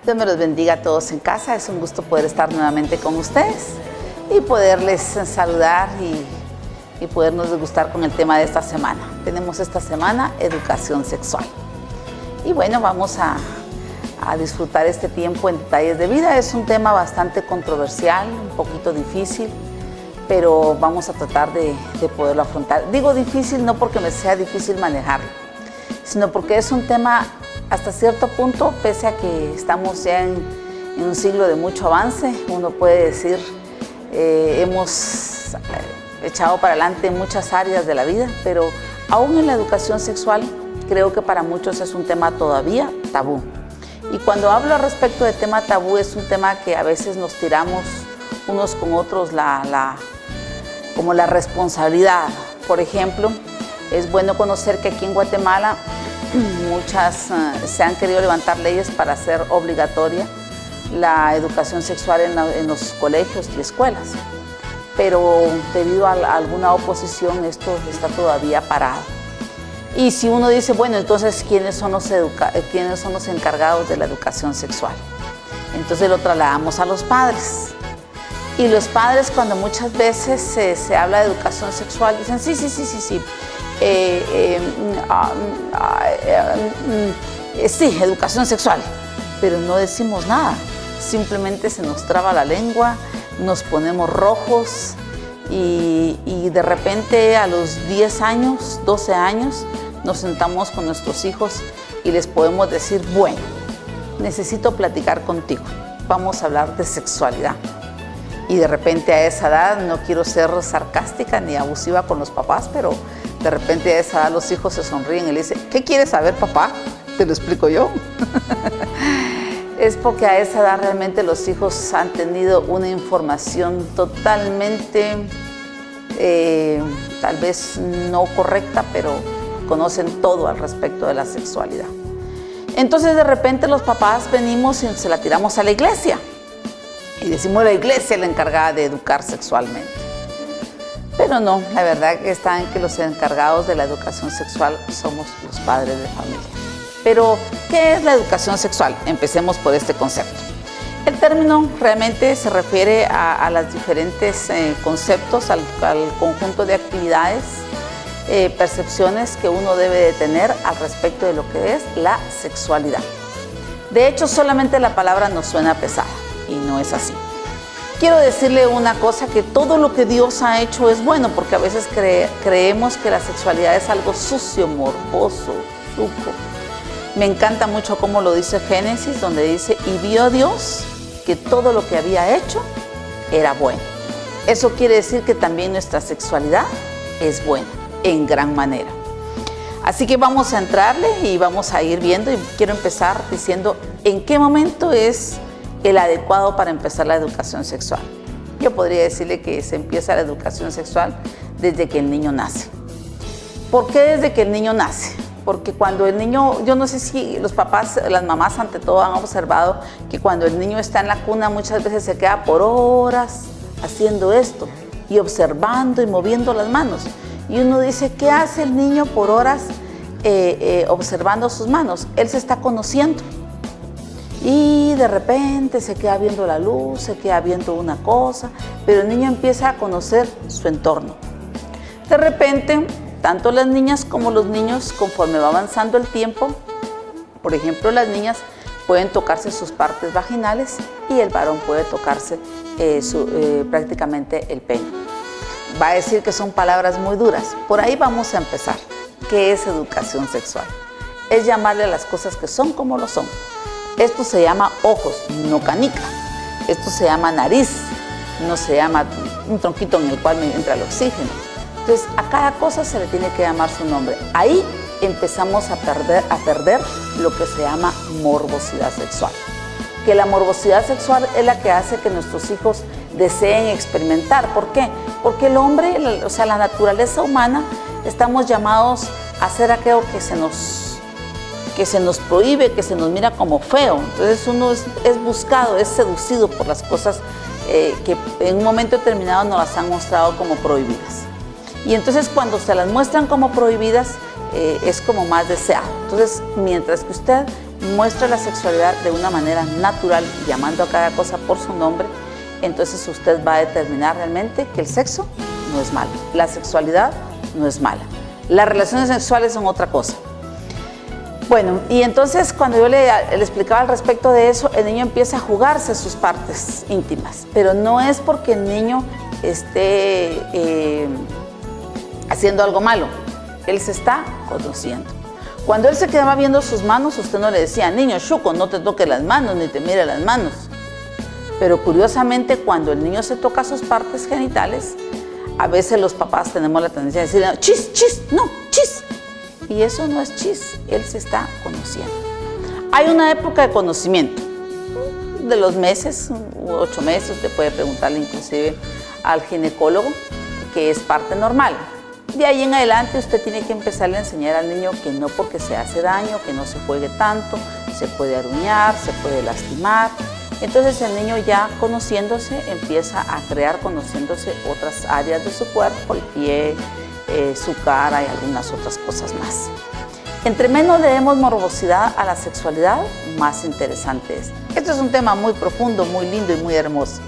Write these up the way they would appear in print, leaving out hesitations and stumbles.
Dios me los bendiga a todos en casa. Es un gusto poder estar nuevamente con ustedes y poderles saludar y podernos degustar con el tema de esta semana. Tenemos esta semana educación sexual. Y bueno, vamos a disfrutar este tiempo en detalles de vida. Es un tema bastante controversial, un poquito difícil, pero vamos a tratar de poderlo afrontar. Digo difícil no porque me sea difícil manejarlo, sino porque es un tema hasta cierto punto, pese a que estamos ya en un siglo de mucho avance, uno puede decir, hemos echado para adelante muchas áreas de la vida, pero aún en la educación sexual creo que para muchos es un tema todavía tabú. Y cuando hablo al respecto de tema tabú, es un tema que a veces nos tiramos unos con otros como la responsabilidad. Por ejemplo, es bueno conocer que aquí en Guatemala muchas se han querido levantar leyes para hacer obligatoria la educación sexual en los colegios y escuelas, pero debido a alguna oposición esto está todavía parado. Y si uno dice, bueno, entonces ¿quiénes son los encargados de la educación sexual? Entonces lo trasladamos a los padres. Y los padres, cuando muchas veces se habla de educación sexual, dicen sí. Sí, educación sexual, pero no decimos nada, simplemente se nos traba la lengua, nos ponemos rojos y de repente a los 10 años, 12 años, nos sentamos con nuestros hijos y les podemos decir, bueno, necesito platicar contigo, vamos a hablar de sexualidad. Y de repente a esa edad, no quiero ser sarcástica ni abusiva con los papás, pero de repente a esa edad los hijos se sonríen y le dicen, ¿qué quieres saber, papá? Te lo explico yo. Es porque a esa edad realmente los hijos han tenido una información totalmente, tal vez no correcta, pero conocen todo al respecto de la sexualidad. Entonces de repente los papás venimos y se la tiramos a la iglesia. Y decimos la iglesia es la encargada de educar sexualmente. Pero no, la verdad que está en que los encargados de la educación sexual somos los padres de familia. Pero, ¿qué es la educación sexual? Empecemos por este concepto. El término realmente se refiere a los diferentes conceptos, al conjunto de actividades, percepciones que uno debe de tener al respecto de lo que es la sexualidad. De hecho, solamente la palabra nos suena pesada. Y no es así. Quiero decirle una cosa, que todo lo que Dios ha hecho es bueno, porque a veces creemos que la sexualidad es algo sucio, morboso, sucio. Me encanta mucho cómo lo dice Génesis, donde dice, y vio Dios que todo lo que había hecho era bueno. Eso quiere decir que también nuestra sexualidad es buena, en gran manera. Así que vamos a entrarle y vamos a ir viendo, y quiero empezar diciendo en qué momento es el adecuado para empezar la educación sexual. Yo podría decirle que se empieza la educación sexual desde que el niño nace. ¿Por qué desde que el niño nace? Porque cuando el niño, yo no sé si los papás, las mamás ante todo han observado que cuando el niño está en la cuna muchas veces se queda por horas haciendo esto y observando y moviendo las manos. Y uno dice, ¿qué hace el niño por horas observando sus manos? Él se está conociendo. Y de repente se queda viendo la luz, se queda viendo una cosa, pero el niño empieza a conocer su entorno. De repente, tanto las niñas como los niños, conforme va avanzando el tiempo, por ejemplo, las niñas pueden tocarse sus partes vaginales y el varón puede tocarse prácticamente el pene. Va a decir que son palabras muy duras. Por ahí vamos a empezar. ¿Qué es educación sexual? Es llamarle a las cosas que son como lo son. Esto se llama ojos, no canica. Esto se llama nariz, no se llama un tronquito en el cual entra el oxígeno. Entonces, a cada cosa se le tiene que llamar su nombre. Ahí empezamos a perder lo que se llama morbosidad sexual. Que la morbosidad sexual es la que hace que nuestros hijos deseen experimentar. ¿Por qué? Porque el hombre, o sea, la naturaleza humana, estamos llamados a hacer aquello que se nos prohíbe, que se nos mira como feo. Entonces uno es buscado, es seducido por las cosas que en un momento determinado nos las han mostrado como prohibidas. Y entonces cuando se las muestran como prohibidas, es como más deseado. Entonces, mientras que usted muestre la sexualidad de una manera natural, llamando a cada cosa por su nombre, entonces usted va a determinar realmente que el sexo no es malo, la sexualidad no es mala. Las relaciones sexuales son otra cosa. Bueno, y entonces cuando yo le explicaba al respecto de eso, el niño empieza a jugarse sus partes íntimas, pero no es porque el niño esté haciendo algo malo, él se está conociendo. Cuando él se quedaba viendo sus manos, usted no le decía, niño chuco, no te toques las manos, ni te mire las manos. Pero curiosamente, cuando el niño se toca sus partes genitales, a veces los papás tenemos la tendencia a decir, chis, chis, no, chis. Y eso no es chis, él se está conociendo. Hay una época de conocimiento, de los meses, 8 meses, usted puede preguntarle inclusive al ginecólogo, que es parte normal. De ahí en adelante usted tiene que empezarle a enseñar al niño que no porque se hace daño, que no se juegue tanto, se puede aruñar, se puede lastimar. Entonces el niño ya conociéndose empieza a crear, conociéndose otras áreas de su cuerpo, el pie, su cara y algunas otras cosas más. Entre menos le demos morbosidad a la sexualidad, más interesante es. Esto es un tema muy profundo, muy lindo y muy hermoso.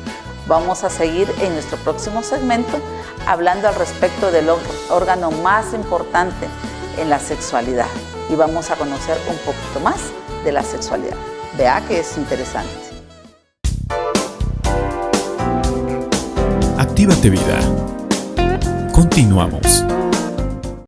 Vamos a seguir en nuestro próximo segmento hablando al respecto del órgano más importante en la sexualidad y vamos a conocer un poquito más de la sexualidad. Vea que es interesante. Actívate Vida. Continuamos.